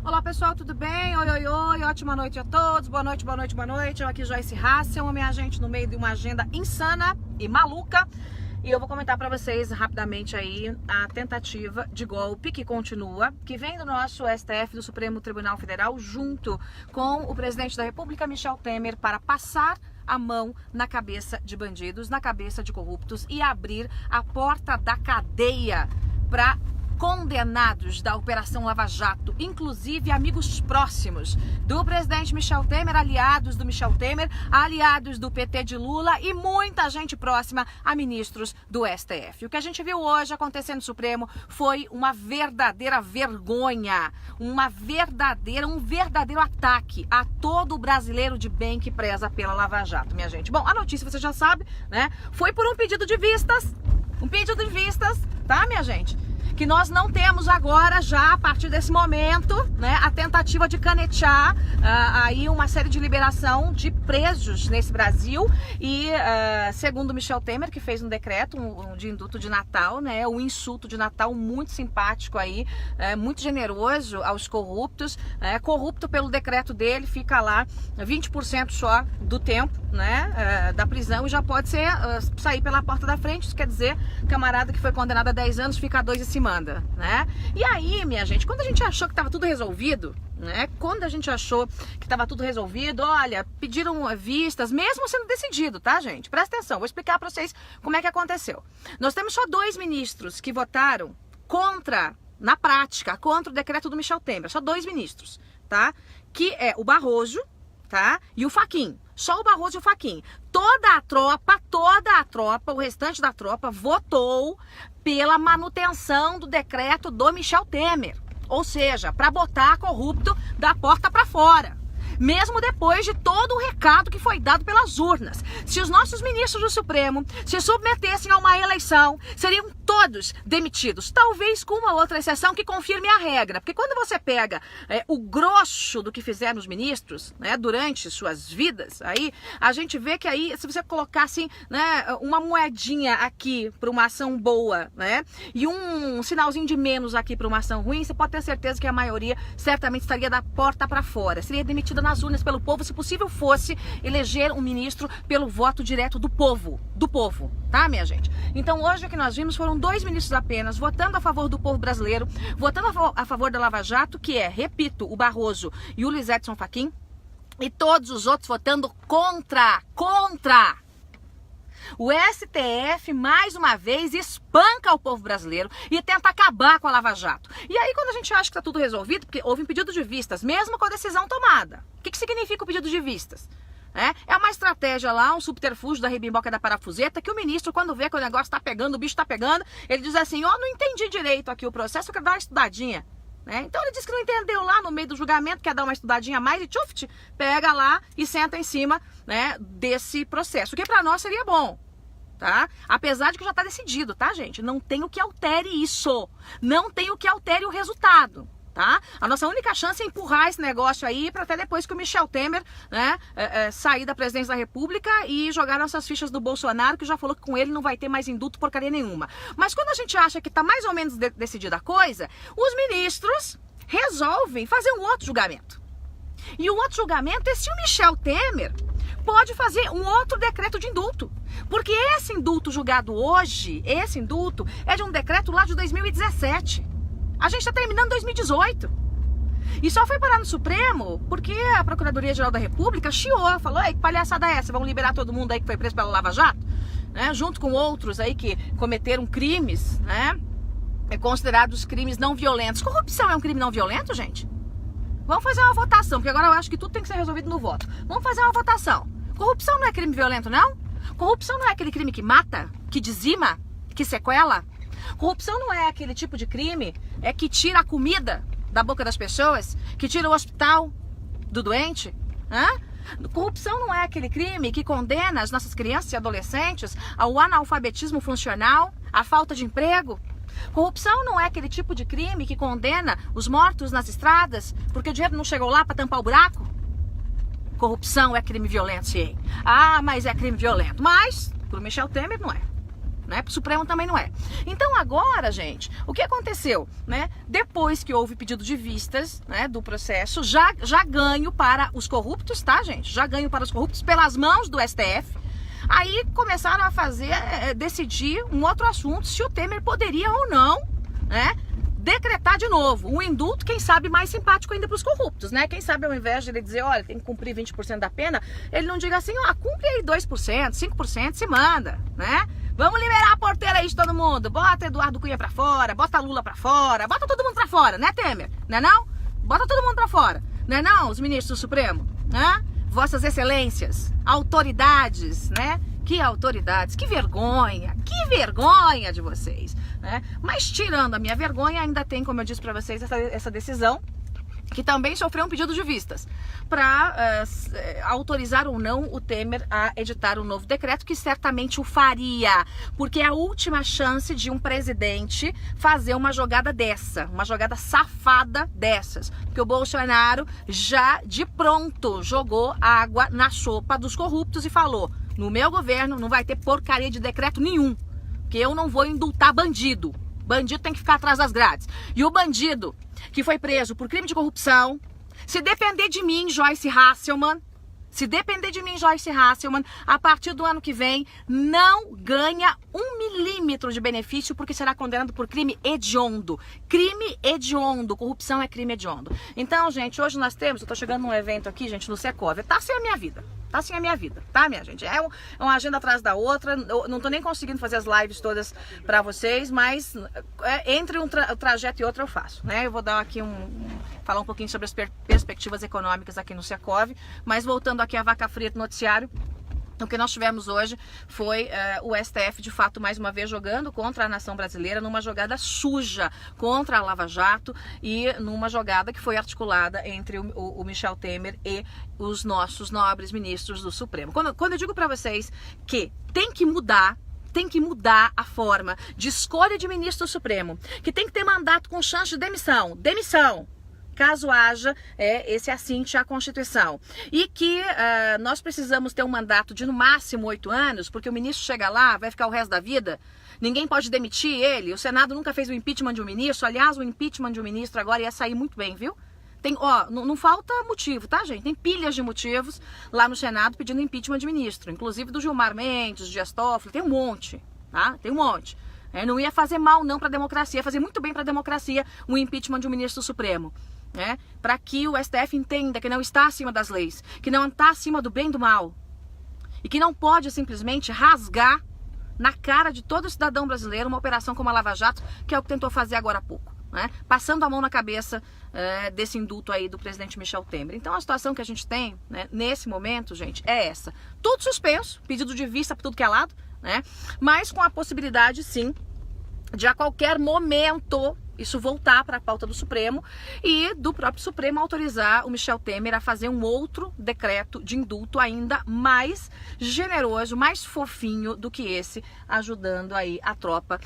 Olá pessoal, tudo bem? Oi, oi, oi, ótima noite a todos, boa noite, boa noite, boa noite. Eu aqui, Joyce Hassel, minha gente, no meio de uma agenda insana e maluca. E eu vou comentar para vocês rapidamente aí a tentativa de golpe que continua, que vem do nosso STF, do Supremo Tribunal Federal, junto com o presidente da República, Michel Temer, para passar a mão na cabeça de bandidos, na cabeça de corruptos e abrir a porta da cadeia para condenados da Operação Lava Jato, inclusive amigos próximos do presidente Michel Temer, aliados do Michel Temer, aliados do PT de Lula e muita gente próxima a ministros do STF. O que a gente viu hoje acontecer no Supremo foi uma verdadeira vergonha, um verdadeiro ataque a todo brasileiro de bem que preza pela Lava Jato, minha gente. Bom, a notícia você já sabe, né? Foi por um pedido de vistas, tá, minha gente? Que nós não temos agora, já a partir desse momento, né, a tentativa de canetear aí uma série de liberação de presos nesse Brasil e segundo Michel Temer, que fez um decreto de indulto de Natal, né, um insulto de Natal muito simpático aí, muito generoso aos corruptos, corrupto pelo decreto dele, fica lá 20% só do tempo, né, da prisão e já pode sair pela porta da frente. Isso quer dizer, camarada que foi condenado a 10 anos fica 2 e se manda, né? E aí, minha gente, quando a gente achou que estava tudo resolvido, né? Quando a gente achou que estava tudo resolvido, olha, pediram vistas, mesmo sendo decidido, tá, gente? Presta atenção, vou explicar para vocês como é que aconteceu. Nós temos só 2 ministros que votaram contra, na prática, contra o decreto do Michel Temer. Só 2 ministros, tá? Que é o Barroso, tá? E o Fachin. Só o Barroso e o Fachin. Toda a tropa, o restante da tropa votou pela manutenção do decreto do Michel Temer. Ou seja, para botar corrupto da porta para fora. Mesmo depois de todo o recado que foi dado pelas urnas. Se os nossos ministros do Supremo se submetessem a uma eleição, seriam todos demitidos. Talvez com uma outra exceção que confirme a regra. Porque quando você pega o grosso do que fizeram os ministros, né, durante suas vidas, aí a gente vê que aí, se você colocar assim, né, uma moedinha aqui para uma ação boa, né, e um sinalzinho de menos aqui para uma ação ruim, você pode ter certeza que a maioria certamente estaria da porta para fora. Seria demitida nas urnas pelo povo, se possível fosse eleger um ministro pelo voto direto do povo, tá, minha gente? Então hoje o que nós vimos foram 2 ministros apenas votando a favor do povo brasileiro, votando a favor da Lava Jato, que é, repito, o Barroso e o Luiz Edson Fachin, e todos os outros votando contra. O STF, mais uma vez, espanca o povo brasileiro e tenta acabar com a Lava Jato. E aí, quando a gente acha que está tudo resolvido, porque houve um pedido de vistas, mesmo com a decisão tomada. O que significa o pedido de vistas? É uma estratégia lá, um subterfúgio da ribimboca da parafuseta, que o ministro, quando vê que o negócio está pegando, o bicho está pegando, ele diz assim, não entendi direito aqui o processo, eu quero dar uma estudadinha. Então ele disse que não entendeu lá no meio do julgamento, quer dar uma estudadinha a mais e tchuft, pega lá e senta em cima, né, desse processo, o que para nós seria bom, tá? Apesar de que já está decidido, tá, gente? Não tem o que altere isso, não tem o que altere o resultado, tá? A nossa única chance é empurrar esse negócio aí para até depois que o Michel Temer, né, sair da presidência da República e jogar nossas fichas do Bolsonaro, que já falou que com ele não vai ter mais indulto porcaria nenhuma. Mas quando a gente acha que está mais ou menos decidida a coisa, os ministros resolvem fazer um outro julgamento. E o outro julgamento é se o Michel Temer pode fazer um outro decreto de indulto. Porque esse indulto julgado hoje, esse indulto é de um decreto lá de 2017. A gente está terminando 2018. E só foi parar no Supremo porque a Procuradoria-Geral da República chiou, falou, que palhaçada é essa? Vamos liberar todo mundo aí que foi preso pela Lava Jato? Né? Junto com outros aí que cometeram crimes, né? Considerados crimes não violentos. Corrupção é um crime não violento, gente? Vamos fazer uma votação, porque agora eu acho que tudo tem que ser resolvido no voto. Vamos fazer uma votação. Corrupção não é crime violento, não? Corrupção não é aquele crime que mata, que dizima, que sequela? Corrupção não é aquele tipo de crime que tira a comida da boca das pessoas, que tira o hospital do doente? Corrupção não é aquele crime que condena as nossas crianças e adolescentes ao analfabetismo funcional, à falta de emprego? Corrupção não é aquele tipo de crime que condena os mortos nas estradas porque o dinheiro não chegou lá para tampar o buraco? Corrupção é crime violento, sim. Mas é crime violento. Mas, pro Michel Temer, não é. né? Pro Supremo também não é. Então agora, gente, o que aconteceu, né? Depois que houve pedido de vistas, né, do processo, já ganho para os corruptos, tá, gente? Já ganho para os corruptos pelas mãos do STF. Aí começaram a decidir um outro assunto, se o Temer poderia ou não, né, decretar de novo um indulto, quem sabe mais simpático ainda para os corruptos, né? Quem sabe ao invés de ele dizer, olha, tem que cumprir 20% da pena, ele não diga assim, ó, cumpre aí 2%, 5%, se manda, né? Vamos liberar a porteira aí de todo mundo, bota Eduardo Cunha pra fora, bota Lula pra fora, bota todo mundo pra fora, né, Temer? Né não? Bota todo mundo pra fora, né não, os ministros do Supremo, né? Vossas excelências, autoridades, né? Que autoridades, que vergonha de vocês, né? Mas tirando a minha vergonha, ainda tem, como eu disse para vocês, essa decisão, que também sofreu um pedido de vistas, para autorizar ou não o Temer a editar um novo decreto, que certamente o faria, porque é a última chance de um presidente fazer uma jogada dessa, uma jogada safada dessas, porque o Bolsonaro já de pronto jogou água na sopa dos corruptos e falou, no meu governo não vai ter porcaria de decreto nenhum, porque eu não vou indultar bandido. Bandido tem que ficar atrás das grades. E o bandido que foi preso por crime de corrupção, se depender de mim, Joyce Hasselman, a partir do ano que vem, não ganha 1 milímetro de benefício, porque será condenado por crime hediondo. Crime hediondo. Corrupção é crime hediondo. Então, gente, hoje nós temos, eu tô chegando num evento aqui, gente, no Secov. Tá assim a minha vida. Tá assim a minha vida, tá, minha gente? É uma agenda atrás da outra. Eu não tô nem conseguindo fazer as lives todas pra vocês, mas entre um trajeto e outro eu faço, né? Eu vou dar aqui falar um pouquinho sobre as perspectivas econômicas aqui no Secov, mas voltando aqui à vaca fria do noticiário, o que nós tivemos hoje foi o STF, de fato, mais uma vez jogando contra a nação brasileira, numa jogada suja contra a Lava Jato e numa jogada que foi articulada entre o Michel Temer e os nossos nobres ministros do Supremo. Quando eu digo para vocês que tem que mudar a forma de escolha de ministro do Supremo, que tem que ter mandato com chance de demissão, caso haja esse assinte à Constituição. E que nós precisamos ter um mandato de no máximo 8 anos, porque o ministro chega lá, vai ficar o resto da vida, ninguém pode demitir ele, o Senado nunca fez o impeachment de um ministro, aliás, o impeachment de um ministro agora ia sair muito bem, viu? Tem, não falta motivo, tá, gente? Tem pilhas de motivos lá no Senado pedindo impeachment de ministro, inclusive do Gilmar Mendes, do Dias Toffoli, tem um monte, tá? Tem um monte. Não ia fazer mal não para a democracia, ia fazer muito bem para a democracia o impeachment de um ministro do Supremo. Para que o STF entenda que não está acima das leis, que não está acima do bem e do mal, e que não pode simplesmente rasgar na cara de todo cidadão brasileiro uma operação como a Lava Jato, que é o que tentou fazer agora há pouco, passando a mão na cabeça desse indulto aí do presidente Michel Temer. Então a situação que a gente tem, nesse momento, gente, é essa. Tudo suspenso, pedido de vista para tudo que é lado, mas com a possibilidade, sim, de a qualquer momento isso voltar para a pauta do Supremo e do próprio Supremo autorizar o Michel Temer a fazer um outro decreto de indulto ainda mais generoso, mais fofinho do que esse, ajudando aí a tropa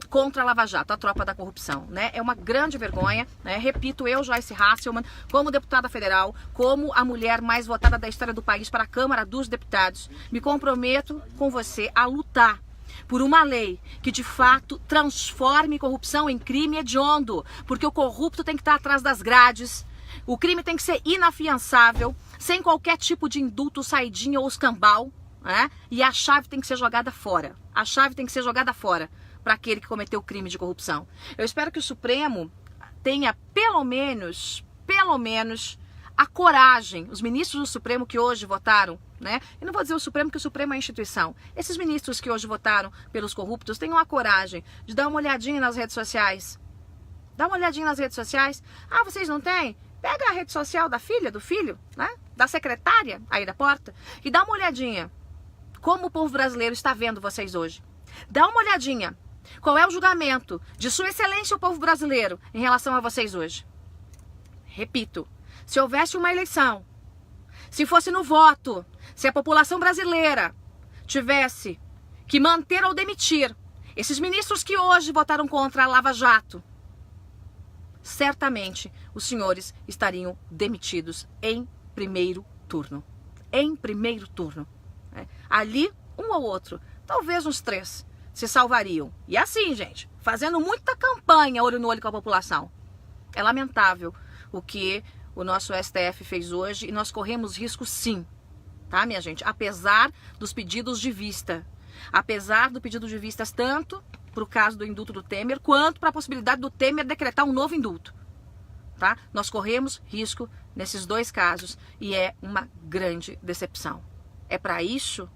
contra a Lava Jato, a tropa da corrupção, É uma grande vergonha, Repito, eu, Joyce Hasselman, como deputada federal, como a mulher mais votada da história do país para a Câmara dos Deputados, me comprometo com você a lutar por uma lei que de fato transforme corrupção em crime hediondo, porque o corrupto tem que estar atrás das grades, o crime tem que ser inafiançável, sem qualquer tipo de indulto, saidinha ou escambau, e a chave tem que ser jogada fora. A chave tem que ser jogada fora para aquele que cometeu o crime de corrupção. Eu espero que o Supremo tenha pelo menos a coragem, os ministros do Supremo que hoje votaram, Eu não vou dizer o Supremo, porque o Supremo é a instituição. Esses ministros que hoje votaram pelos corruptos tenham a coragem de dar uma olhadinha nas redes sociais. Dá uma olhadinha nas redes sociais. Ah, vocês não têm? Pega a rede social da filha, do filho, da secretária aí da porta e dá uma olhadinha como o povo brasileiro está vendo vocês hoje. Dá uma olhadinha qual é o julgamento de Sua Excelência o povo brasileiro em relação a vocês hoje. Repito, se houvesse uma eleição, se fosse no voto, se a população brasileira tivesse que manter ou demitir esses ministros que hoje votaram contra a Lava Jato, certamente os senhores estariam demitidos em primeiro turno. Em primeiro turno. Ali, um ou outro talvez uns 3 se salvariam. E assim, gente, fazendo muita campanha olho no olho com a população. É lamentável o que o nosso STF fez hoje e nós corremos risco sim, tá, minha gente? Apesar dos pedidos de vista. Apesar do pedido de vistas tanto para o caso do indulto do Temer, quanto para a possibilidade do Temer decretar um novo indulto. Tá? Nós corremos risco nesses 2 casos e é uma grande decepção. É para isso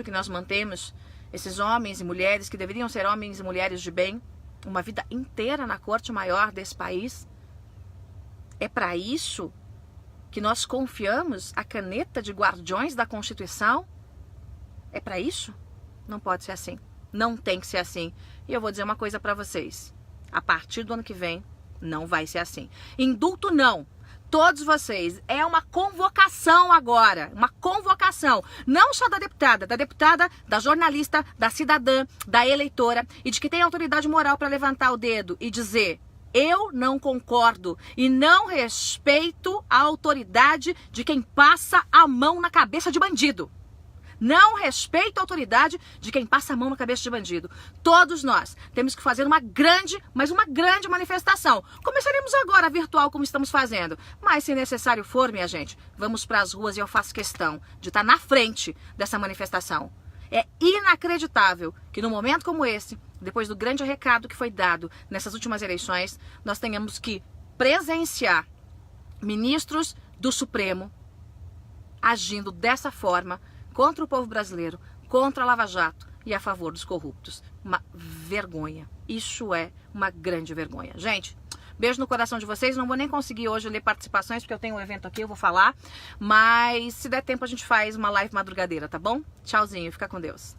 que nós mantemos esses homens e mulheres que deveriam ser homens e mulheres de bem, uma vida inteira na corte maior desse país. É para isso que nós confiamos a caneta de guardiões da Constituição. É para isso? Não pode ser assim. Não tem que ser assim. E eu vou dizer uma coisa para vocês. A partir do ano que vem, não vai ser assim. Indulto não. Todos vocês, é uma convocação agora, uma convocação, não só da deputada, da jornalista, da cidadã, da eleitora e de que tem autoridade moral para levantar o dedo e dizer: eu não concordo e não respeito a autoridade de quem passa a mão na cabeça de bandido. Não respeito a autoridade de quem passa a mão na cabeça de bandido. Todos nós temos que fazer uma grande, mas uma grande manifestação. Começaremos agora virtual como estamos fazendo. Mas se necessário for, minha gente, vamos para as ruas e eu faço questão de estar na frente dessa manifestação. É inacreditável que num momento como esse, depois do grande recado que foi dado nessas últimas eleições, nós tenhamos que presenciar ministros do Supremo agindo dessa forma contra o povo brasileiro, contra a Lava Jato e a favor dos corruptos. Uma vergonha. Isso é uma grande vergonha. Gente, beijo no coração de vocês. Não vou nem conseguir hoje ler participações, porque eu tenho um evento aqui, eu vou falar. Mas se der tempo a gente faz uma live madrugadeira, tá bom? Tchauzinho, fica com Deus.